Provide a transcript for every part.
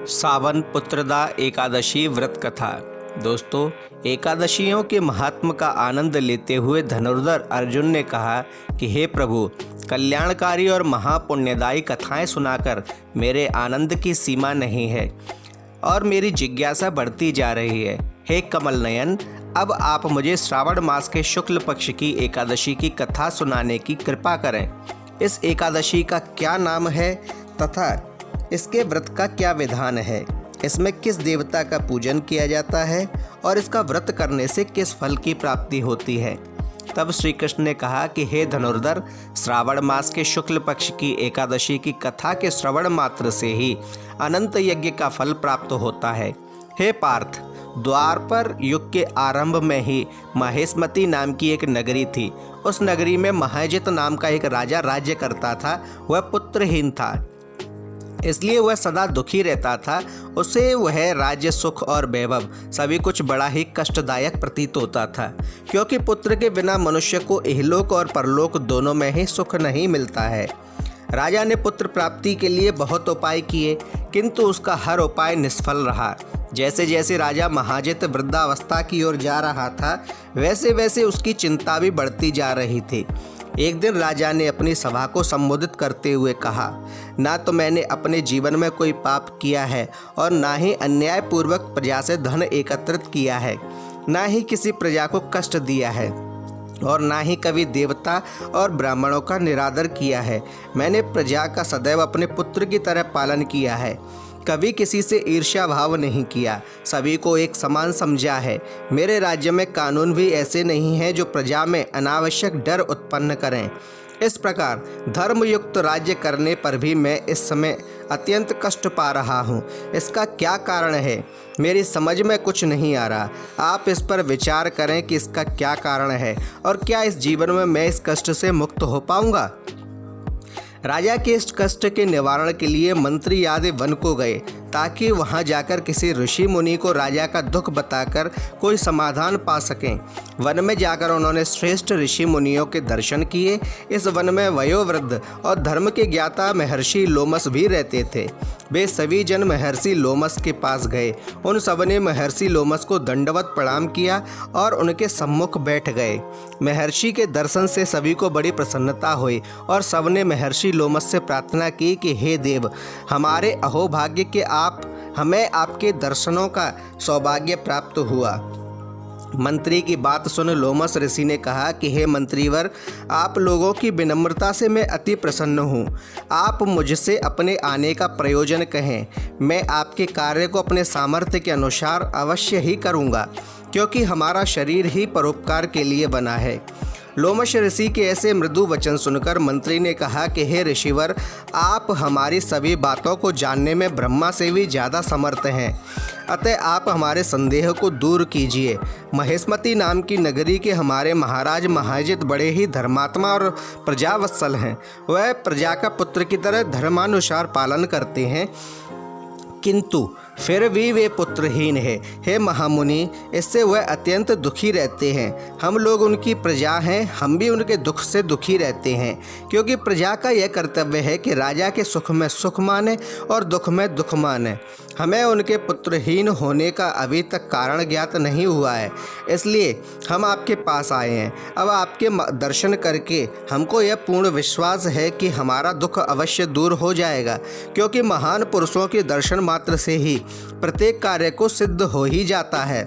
सावन पुत्रदा एकादशी व्रत कथा। दोस्तों, एकादशियों के महात्म का आनंद लेते हुए धनुर्धर अर्जुन ने कहा कि हे प्रभु, कल्याणकारी और महापुण्यदायी कथाएं सुनाकर मेरे आनंद की सीमा नहीं है और मेरी जिज्ञासा बढ़ती जा रही है। हे कमल नयन, अब आप मुझे श्रावण मास के शुक्ल पक्ष की एकादशी की कथा सुनाने की कृपा करें। इस एकादशी का क्या नाम है तथा इसके व्रत का क्या विधान है? इसमें किस देवता का पूजन किया जाता है और इसका व्रत करने से किस फल की प्राप्ति होती है? तब श्री कृष्ण ने कहा कि हे धनुर्धर, श्रावण मास के शुक्ल पक्ष की एकादशी की कथा के श्रवण मात्र से ही अनंत यज्ञ का फल प्राप्त होता है। हे पार्थ, द्वापर युग के आरंभ में ही महेशमती नाम की एक नगरी थी। उस नगरी में महाजित नाम का एक राजा राज्य करता था। वह पुत्रहीन था, इसलिए वह सदा दुखी रहता था। उसे वह राज्य, सुख और वैभव सभी कुछ बड़ा ही कष्टदायक प्रतीत होता था, क्योंकि पुत्र के बिना मनुष्य को इहलोक और परलोक दोनों में ही सुख नहीं मिलता है। राजा ने पुत्र प्राप्ति के लिए बहुत उपाय किए, किंतु उसका हर उपाय निष्फल रहा। जैसे जैसे राजा महाजित वृद्धावस्था की ओर जा रहा था, वैसे वैसे उसकी चिंता भी बढ़ती जा रही थी। एक दिन राजा ने अपनी सभा को संबोधित करते हुए कहा, ना तो मैंने अपने जीवन में कोई पाप किया है और ना ही अन्यायपूर्वक प्रजा से धन एकत्रित किया है, ना ही किसी प्रजा को कष्ट दिया है और ना ही कभी देवता और ब्राह्मणों का निरादर किया है। मैंने प्रजा का सदैव अपने पुत्र की तरह पालन किया है, कभी किसी से ईर्ष्या भाव नहीं किया, सभी को एक समान समझा है। मेरे राज्य में कानून भी ऐसे नहीं हैं जो प्रजा में अनावश्यक डर उत्पन्न करें। इस प्रकार धर्मयुक्त राज्य करने पर भी मैं इस समय अत्यंत कष्ट पा रहा हूँ। इसका क्या कारण है? मेरी समझ में कुछ नहीं आ रहा। आप इस पर विचार करें कि इसका क्या कारण है और क्या इस जीवन में मैं इस कष्ट से मुक्त हो पाऊँगा। राजा के इस कष्ट के निवारण के लिए मंत्री आदि वन को गए, ताकि वहां जाकर किसी ऋषि मुनि को राजा का दुख बताकर कोई समाधान पा सकें। वन में जाकर उन्होंने श्रेष्ठ ऋषि मुनियों के दर्शन किए। इस वन में वयोवृद्ध और धर्म के ज्ञाता महर्षि लोमस भी रहते थे। वे सभी जन महर्षि लोमस के पास गए। उन सबने महर्षि लोमस को दंडवत प्रणाम किया और उनके सम्मुख बैठ गए। महर्षि के दर्शन से सभी को बड़ी प्रसन्नता हुई और सबने महर्षि लोमस से प्रार्थना की कि हे देव, हमारे अहोभाग्य के हमें आपके दर्शनों का सौभाग्य प्राप्त हुआ। मंत्री की बात सुन लोमस ऋषि ने कहा कि हे मंत्रीवर, आप लोगों की विनम्रता से मैं अति प्रसन्न हूँ। आप मुझसे अपने आने का प्रयोजन कहें, मैं आपके कार्य को अपने सामर्थ्य के अनुसार अवश्य ही करूँगा, क्योंकि हमारा शरीर ही परोपकार के लिए बना है। लोमश ऋषि के ऐसे मृदु वचन सुनकर मंत्री ने कहा कि हे ऋषिवर, आप हमारी सभी बातों को जानने में ब्रह्मा से भी ज़्यादा समर्थ हैं, अतः आप हमारे संदेह को दूर कीजिए। महेशमती नाम की नगरी के हमारे महाराज महाजित बड़े ही धर्मात्मा और प्रजावत्सल हैं। वह प्रजा का पुत्र की तरह धर्मानुसार पालन करते हैं, किंतु फिर भी वे पुत्रहीन है। हे महामुनि, इससे वह अत्यंत दुखी रहते हैं। हम लोग उनकी प्रजा हैं, हम भी उनके दुख से दुखी रहते हैं, क्योंकि प्रजा का यह कर्तव्य है कि राजा के सुख में सुख माने और दुख में दुख माने। हमें उनके पुत्रहीन होने का अभी तक कारण ज्ञात नहीं हुआ है, इसलिए हम आपके पास आए हैं। अब आपके दर्शन करके हमको यह पूर्ण विश्वास है कि हमारा दुख अवश्य दूर हो जाएगा, क्योंकि महान पुरुषों के दर्शन मात्र से ही प्रत्येक कार्य को सिद्ध हो ही जाता है।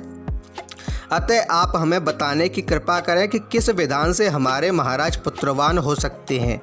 अतः आप हमें बताने की कृपा करें कि किस विधान से हमारे महाराज पुत्रवान हो सकते हैं।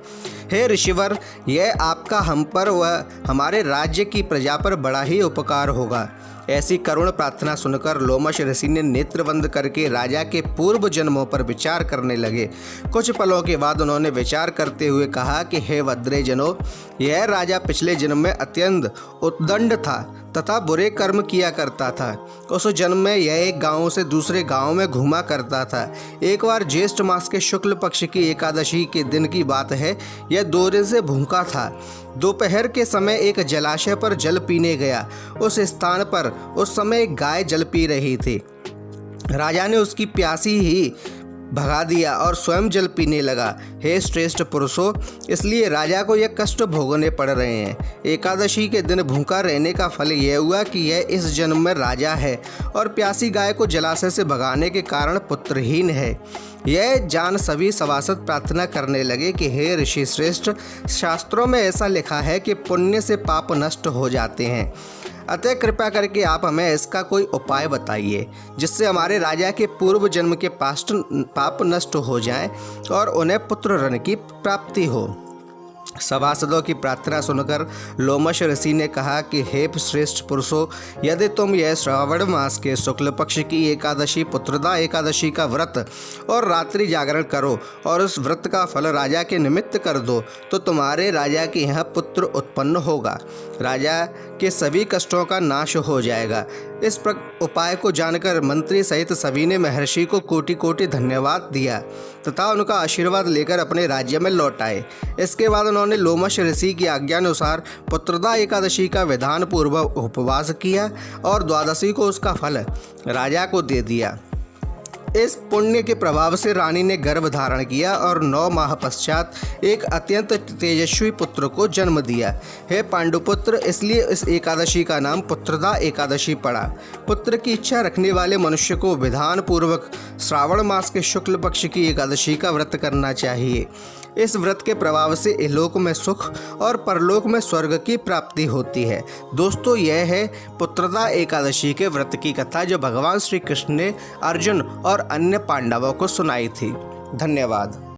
हे ऋषिवर, यह आपका हम पर व हमारे राज्य की प्रजा पर बड़ा ही उपकार होगा। ऐसी करुण प्रार्थना सुनकर लोमश ऋषि ने नेत्र बंद करके राजा के पूर्व जन्मों पर विचार करने लगे। कुछ पलों के बाद उन्होंने विचार करते हुए कहा कि हे वज्रेजनों, यह राजा पिछले जन्म में अत्यंत उद्दंड था तथा बुरे कर्म किया करता था। उस जन्म में यह एक गांव से दूसरे गांव में घूमा करता था। एक बार ज्येष्ठ मास के शुक्ल पक्ष की एकादशी के दिन की बात है। यह 2 दिन से भूखा था। दोपहर के समय एक जलाशय पर जल पीने गया। उस स्थान पर उस समय एक गाय जल पी रही थी। राजा ने उसकी प्यासी ही भगा दिया और स्वयं जल पीने लगा। हे श्रेष्ठ पुरुषों, इसलिए राजा को यह कष्ट भोगने पड़ रहे हैं। एकादशी के दिन भूखा रहने का फल यह हुआ कि यह इस जन्म में राजा है और प्यासी गाय को जलाशय से भगाने के कारण पुत्रहीन है। यह जान सभी सभासद प्रार्थना करने लगे कि हे ऋषि श्रेष्ठ, शास्त्रों में ऐसा लिखा है कि पुण्य से पाप नष्ट हो जाते हैं, अतः कृपा करके आप हमें इसका कोई उपाय बताइए जिससे हमारे राजा के पूर्व जन्म के पाप नष्ट हो जाएं और उन्हें पुत्र रण की प्राप्ति हो। सभासदों की प्रार्थना सुनकर लोमश ऋषि ने कहा कि हे श्रेष्ठ पुरुषों, यदि तुम यह श्रावण मास के शुक्ल पक्ष की एकादशी पुत्रदा एकादशी का व्रत और रात्रि जागरण करो और उस व्रत का फल राजा के निमित्त कर दो तो तुम्हारे राजा के यहाँ पुत्र उत्पन्न होगा, राजा के सभी कष्टों का नाश हो जाएगा। इस उपाय को जानकर मंत्री सहित सभी ने महर्षि को कोटि कोटि धन्यवाद दिया तथा उनका आशीर्वाद लेकर अपने राज्य में लौट आए। इसके बाद उन्होंने लोमश ऋषि की आज्ञानुसार पुत्रदा एकादशी का विधान पूर्वक उपवास किया और द्वादशी को उसका फल राजा को दे दिया। इस पुण्य के प्रभाव से रानी ने गर्भ धारण किया और 9 माह पश्चात एक अत्यंत तेजस्वी पुत्र को जन्म दिया। हे पांडुपुत्र, इसलिए इस एकादशी का नाम पुत्रदा एकादशी पड़ा। पुत्र की इच्छा रखने वाले मनुष्य को विधान पूर्वक श्रावण मास के शुक्ल पक्ष की एकादशी का व्रत करना चाहिए। इस व्रत के प्रभाव से इहलोक में सुख और परलोक में स्वर्ग की प्राप्ति होती है। दोस्तों, यह है पुत्रदा एकादशी के व्रत की कथा जो भगवान श्री कृष्ण ने अर्जुन और अन्य पांडवों को सुनाई थी। धन्यवाद।